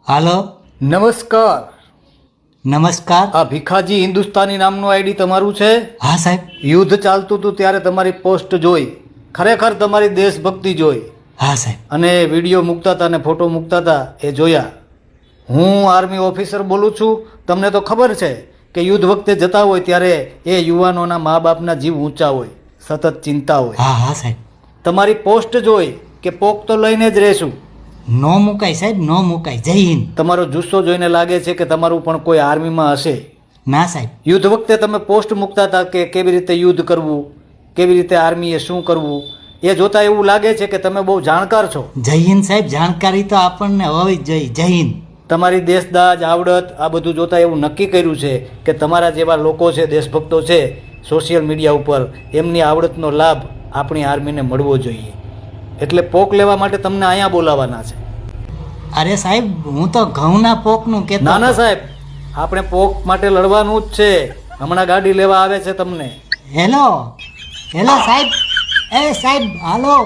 હાલો. નમસ્કાર. નમસ્કાર. આ ભીખાજી હિન્દુસ્તાની નામનું આઈડી તમારું છે? હા સાહેબ. યુદ્ધ ચાલતું હતું ત્યારે તમારી પોસ્ટ જોઈ, ખરેખર તમારી દેશભક્તિ જોઈ હા સાહેબ. અને વિડીયો મૂકતા હતા અને ફોટો મૂકતા હતા એ જોયા. હું આર્મી ઓફિસર બોલું છું. તમને તો ખબર છે કે યુદ્ધ વખતે જતા હોય ત્યારે એ યુવાનોના મા બાપના જીવ ઊંચા હોય, સતત ચિંતા હોય. હા હા સાહેબ. તમારી પોસ્ટ જોઈ કે પોક તો લઈને જ રહેશું. નો મુકાય સાહેબ, નો મુકાય. જય હિન્દ. તમારો જુસ્સો જોઈને લાગે છે કે તમારું પણ કોઈ આર્મીમાં હશે. ના સાહેબ. યુદ્ધ વખતે તમે પોસ્ટ મૂકતા હતા કે કેવી રીતે યુદ્ધ કરવું, કેવી રીતે આર્મીએ શું કરવું, એ જોતા એવું લાગે છે કે તમે બહુ જાણકાર છો. જય હિન્દ સાહેબ. જાણકારી તો આપણને હોવી જ જોઈએ. જય હિન્દ. તમારી દેશદાજ, આવડત આ બધું જોતા એવું નક્કી કર્યું છે કે તમારા જેવા લોકો છે, દેશભક્તો છે સોશિયલ મીડિયા ઉપર, એમની આવડતનો લાભ આપણી આર્મીને મળવો જોઈએ. એટલે પોક લેવા માટે તમને અહીંયા બોલાવવાના છે. અરે સાહેબ, હું તો ઘઉંના પોકનું કહેતો. ના ના સાહેબ, આપણે પોક માટે લડવાનું જ છે. હમણાં ગાડી લેવા આવે છે તમને. હેલો હેલો સાહેબ. એ સાહેબ હાલો.